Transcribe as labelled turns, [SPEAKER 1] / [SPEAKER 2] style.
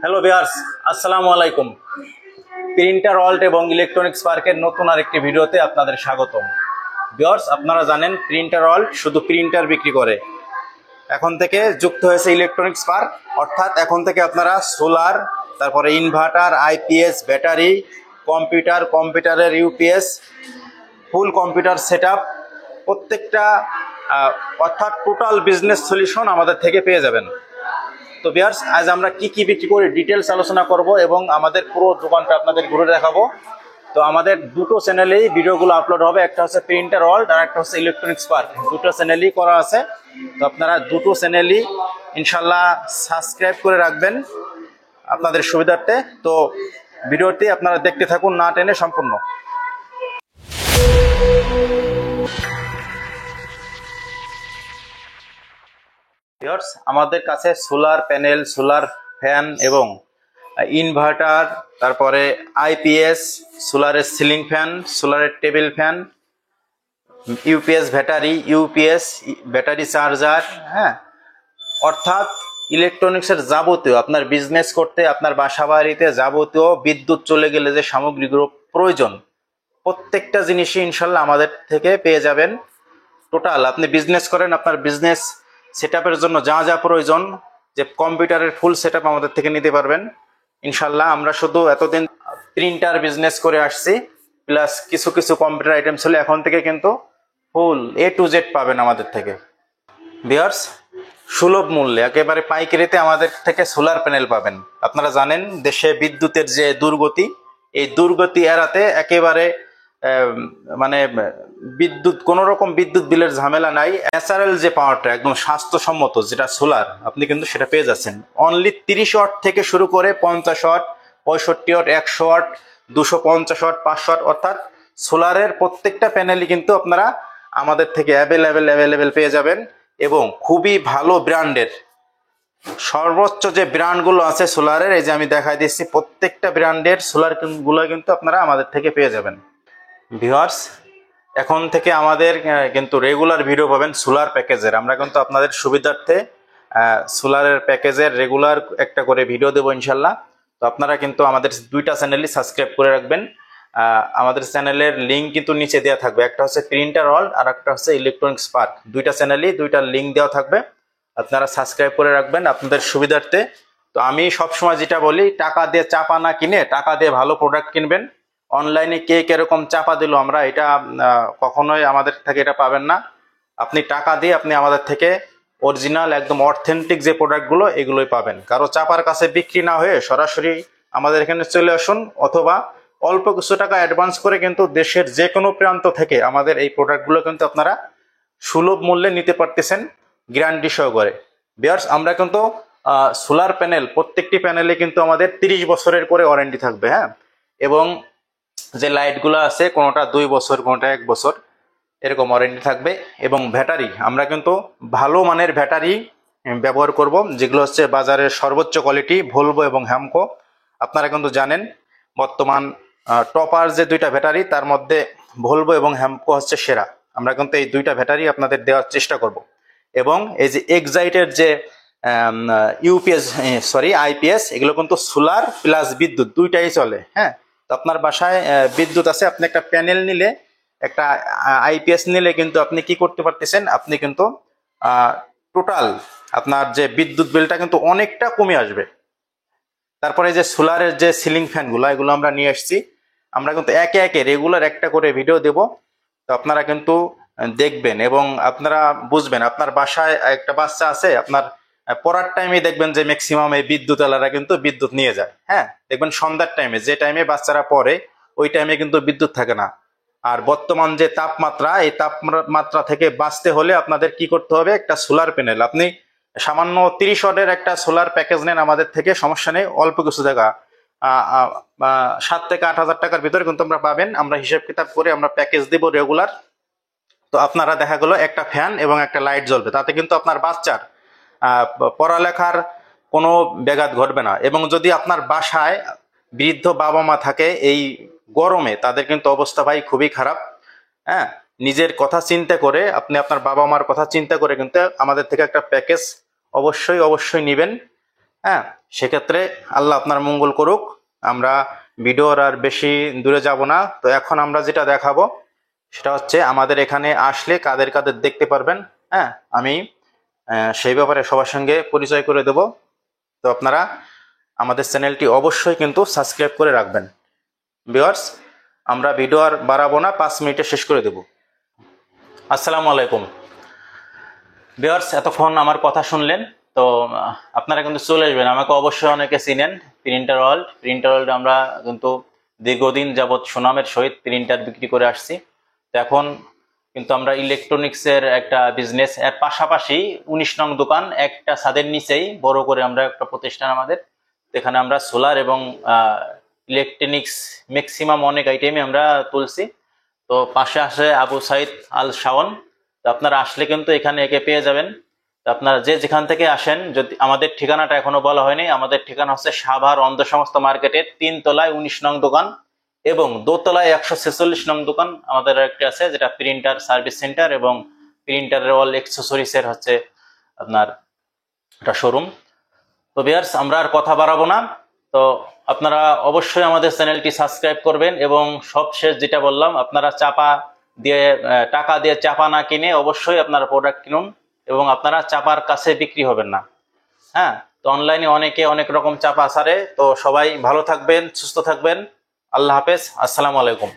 [SPEAKER 1] Hello viewers, আসসালামু আলাইকুম। Printer world এবং ইলেকট্রনিক্স পার্কের নতুন আরেকটি ভিডিওতে আপনাদের স্বাগতম। ভিউয়ার্স, আপনারা জানেন প্রিন্টার ওয়ার্ল্ড শুধু প্রিন্টার বিক্রি করে। এখন থেকে যুক্ত হয়েছে ইলেকট্রনিক্স পার্ক, অর্থাৎ এখন থেকে আপনারা সোলার, তারপরে ইনভার্টার, আইপিএস, ব্যাটারি, কম্পিউটারের ইউপিএস, ফুল কম্পিউটার সেটআপ, প্রত্যেকটা অর্থাৎ টোটাল বিজনেস সলিউশন আমাদের থেকে পেয়ে যাবেন। তো ভিউয়ার্স, আজ আমরা কি কি বিক্রি করি ডিটেলস আলোচনা করব এবং আমাদের পুরো দোকানটা আপনাদের ঘুরে দেখাবো। তো আমাদের দুটো চ্যানেলেই ভিডিওগুলো আপলোড হবে, একটা হচ্ছে প্রিন্টার ওয়ার্ল্ড আর একটা হচ্ছে ইলেকট্রনিক্স পার্ক। দুটো চ্যানেলই করা আছে, তো আপনারা দুটো চ্যানেলই ইনশাল্লাহ সাবস্ক্রাইব করে রাখবেন আপনাদের সুবিধার্থে। তো ভিডিওটি আপনারা দেখতে থাকুন, না টেনে সম্পূর্ণ। ভিউয়ার্স, আমাদের কাছে সোলার প্যানেল, সোলার ফ্যান এবং ইনভার্টার, তারপরে আইপিএস, সোলারের সিলিং ফ্যান, সোলারের table fan, UPS battery charger, হ্যাঁ, অর্থাৎ ইলেকট্রনিক্সের যাবতীয় আপনার বিজনেস করতে, আপনার বাসা বাড়িতে যাবতীয় বিদ্যুৎ চলে গেলে যে সামগ্রীগুলো প্রয়োজন, প্রত্যেকটা জিনিসই ইনশাল্লাহ আমাদের থেকে পেয়ে যাবেন। টোটাল আপনি বিজনেস করেন, আপনার বিজনেস সেটআপের জন্য যা যা প্রয়োজন, যে কম্পিউটারের ফুল সেটআপ আমাদের থেকে নিতে পারবেন ইনশাল্লাহ। আমরা শুধু এতদিন প্রিন্টার বিজনেস করে আসছি, প্লাস কিছু কিছু কম্পিউটার আইটেমস হলে এখন থেকে কিন্তু ফুল A to Z পাবেন আমাদের থেকে। ভিউয়ার্স, সুলভ মূল্যে একেবারে পাইকারিতে আমাদের থেকে সোলার প্যানেল পাবেন। আপনারা জানেন দেশে বিদ্যুতের যে দুর্গতি, এই দুর্গতি এড়াতে একেবারে মানে কোনো রকম বিদ্যুৎ বিলের ঝামেলা নাই। ন্যাচারাল যে পাওয়ারটা একদম স্বাস্থ্যসম্মত, যেটা সোলার, আপনি কিন্তু সেটা পেয়ে যাচ্ছেন অনলি 30 ওয়াট থেকে শুরু করে 50 watt, 65 watt, 100 watt, 250 watt, 500 watt, অর্থাৎ সোলারের প্রত্যেকটা প্যানেলই কিন্তু আপনারা আমাদের থেকে অ্যাভেলেবেল পেয়ে যাবেন। এবং খুবই ভালো ব্র্যান্ডের সর্বোচ্চ যে ব্র্যান্ডগুলো আছে সোলারের, এই যে আমি দেখাই দিচ্ছি, প্রত্যেকটা ব্র্যান্ডের সোলার গুলো কিন্তু আপনারা আমাদের থেকে পেয়ে যাবেন। ভিউয়ার্স, এখন থেকে আমাদের কিন্তু রেগুলার ভিডিও পাবেন সোলার প্যাকেজের। আমরা কিন্তু আপনাদের সুবিধার্থে সোলারের প্যাকেজের রেগুলার একটা করে ভিডিও দেবো ইনশাল্লাহ। তো আপনারা কিন্তু আমাদের দুইটা চ্যানেলই সাবস্ক্রাইব করে রাখবেন। আমাদের চ্যানেলের লিঙ্ক কিন্তু নিচে দেওয়া থাকবে, একটা হচ্ছে প্রিন্টার ওয়ার্ল্ড আর একটা হচ্ছে ইলেকট্রনিক্স পার্ক। দুইটা চ্যানেলই দুইটা লিঙ্ক দেওয়া থাকবে, আপনারা সাবস্ক্রাইব করে রাখবেন আপনাদের সুবিধার্থে। তো আমি সবসময় যেটা বলি, টাকা দিয়ে চাপা না কিনে টাকা দিয়ে ভালো প্রোডাক্ট কিনবেন। অনলাইনে কে কিরকম চাপা দিল আমরা এটা কখনোই আমাদের থেকে এটা পাবেন না। আপনি টাকা দিয়ে আপনি আমাদের থেকে অরিজিনাল একদম অথেন্টিক যে প্রোডাক্টগুলো এগুলোই পাবেন। কারো চাপার কাছে বিক্রি না হয়ে সরাসরি আমাদের এখানে চলে আসুন, অথবা অল্প কিছু টাকা অ্যাডভান্স করে কিন্তু দেশের যে কোনো প্রান্ত থেকে আমাদের এই প্রোডাক্টগুলো কিন্তু আপনারা সুলভ মূল্যে নিতে পারতেছেন, গ্যারান্টি সহকারে। ভিউয়ার্স, আমরা কিন্তু সোলার প্যানেল, প্রত্যেকটি প্যানেলে কিন্তু আমাদের 30 বছরের করে ওয়ারেন্টি থাকবে, হ্যাঁ। এবং যে লাইটগুলো আছে, কোনোটা 2 বছর, কোনোটা 1 বছর এরকম ওয়ারেন্টি থাকবে। এবং ব্যাটারি, আমরা কিন্তু ভালো মানের ব্যাটারি ব্যবহার করব, যেগুলো হচ্ছে বাজারের সর্বোচ্চ কোয়ালিটি, ভলভো এবং হ্যামকো। আপনারা কিন্তু জানেন বর্তমান টপার যে দুইটা ব্যাটারি, তার মধ্যে ভলভো এবং হ্যামকো হচ্ছে সেরা। আমরা কিন্তু এই দুইটা ব্যাটারি আপনাদের দেওয়ার চেষ্টা করব। এবং এই যে এক্সাইটের যে আইপিএস, এগুলো কিন্তু সোলার প্লাস বিদ্যুৎ দুইটাই চলে, হ্যাঁ। তো আপনার বাসায় বিদ্যুৎ আছে, আপনি একটা প্যানেল নিলে, একটা আইপিএস নিলে কিন্তু আপনি কি করতে পারতেছেন, আপনি কিন্তু টোটাল আপনার যে বিদ্যুৎ বিলটা কিন্তু অনেকটা কমে আসবে। তারপরে যে সোলারের যে সিলিং ফ্যানগুলো, এগুলো আমরা নিয়ে আসছি। আমরা কিন্তু একে একে রেগুলার একটা করে ভিডিও দেব, তো আপনারা কিন্তু দেখবেন এবং আপনারা বুঝবেন। আপনার বাসায় একটা বাচ্চা আছে, আপনার পড়ার টাইমে দেখবেন যে ম্যাক্সিমাম এই বিদ্যুৎ আলারা কিন্তু বিদ্যুৎ নিয়ে যায়, হ্যাঁ। দেখবেন সন্ধ্যার টাইমে, যে টাইমে বাচ্চারা পড়ে, ওই টাইমে কিন্তু বিদ্যুৎ থাকে না। আর বর্তমান যে তাপমাত্রা, এই তাপমাত্রা থেকে বাঁচতে হলে আপনাদের কি করতে হবে, একটা সোলার প্যানেল, আপনি সামান্য 30 ওয়াটের একটা সোলার প্যাকেজ নেন আমাদের থেকে, সমস্যা নেই। অল্প কিছু জায়গা 7 থেকে 8 হাজার টাকার ভিতরে কিন্তু আমরা পাবেন। আমরা হিসাব কিতাব করে আমরা প্যাকেজ দেব রেগুলার। তো আপনারা দেখা গেল একটা ফ্যান এবং একটা লাইট জ্বলবে, তাতে কিন্তু আপনার বাচ্চার পড়ালেখার কোনো ব্যাঘাত ঘটবে না। এবং যদি আপনার বাসায় বৃদ্ধ বাবা মা থাকে, এই গরমে তাদের কিন্তু অবস্থা ভাই খুবই খারাপ, হ্যাঁ। নিজের কথা চিন্তা করে, আপনি আপনার বাবা মার কথা চিন্তা করে কিন্তু আমাদের থেকে একটা প্যাকেজ অবশ্যই নেবেন। হ্যাঁ, সেক্ষেত্রে আল্লাহ আপনার মঙ্গল করুক। আমরা ভিডিওর আর বেশি দূরে যাব না। তো এখন আমরা যেটা দেখাবো সেটা হচ্ছে আমাদের এখানে আসলে কাদের কাদের দেখতে পারবেন। হ্যাঁ, আমি সেই ব্যাপারে সবার সঙ্গে পরিচয় করে দেব। তো আপনারা আমাদের চ্যানেলটি অবশ্যই কিন্তু সাবস্ক্রাইব করে রাখবেন। ভিউয়ার্স, আমরা ভিডিও আর বাড়াবো না, 5 মিনিটে শেষ করে দেব। আসসালামু আলাইকুম। ভিউয়ার্স, এতক্ষণ আমার কথা শুনলেন। তো আপনারা কিন্তু চলে আসবেন, আমাকে অবশ্যই অনেকে চিনেন, প্রিন্টার ওয়ার্ল্ড আমরা কিন্তু দীর্ঘদিন যাবৎ সুনামের সহিত প্রিন্টার বিক্রি করে আসছি। তো এখন কিন্তু আমরা ইলেকট্রনিক্সের একটা বিজনেস, এর পাশাপাশি 19 নং দোকান, একটা ছাদের নিচেই বড় করে আমরা একটা প্রতিষ্ঠান আমাদের। এখানে আমরা সোলার এবং ইলেকট্রনিক্স ম্যাক্সিমাম অনেক আইটেমই আমরা তুলছি। তো পাশে আসে আবু সাইদ আল শাওন। তো আপনারা আসলে কিন্তু এখানে একে পেয়ে যাবেন। তো আপনারা যে যেখান থেকে আসেন, যদি আমাদের ঠিকানাটা এখনো বলা হয়নি, আমাদের ঠিকানা হচ্ছে সাভার অন্ধ সমস্ত মার্কেটের 3 তলায় 19 নং দোকান এবং দোতলায় 146 নং দোকান আমাদের একটি আছে, যেটা প্রিন্টার সার্ভিস সেন্টার এবং প্রিন্টারের অল এক্সেসরিজ এর হচ্ছে আপনার একটা শোরুম। তো ভিউয়ার্স, আমরা আর কথা বাড়াবো না। তো আপনারা অবশ্যই আমাদের চ্যানেলটি সাবস্ক্রাইব করবেন এবং সবশেষ যেটা বললাম, আপনারা চাপা দিয়ে টাকা দিয়ে চাপা না কিনে অবশ্যই আপনারা প্রোডাক্ট কিনুন এবং আপনারা চাপার কাছে বিক্রি হবেন না। হ্যাঁ, তো অনলাইনে অনেকে অনেক রকম চাপা ছাড়ে। তো সবাই ভালো থাকবেন, সুস্থ থাকবেন। আল্লাহ হাফেজ, আসসালামু আলাইকুম।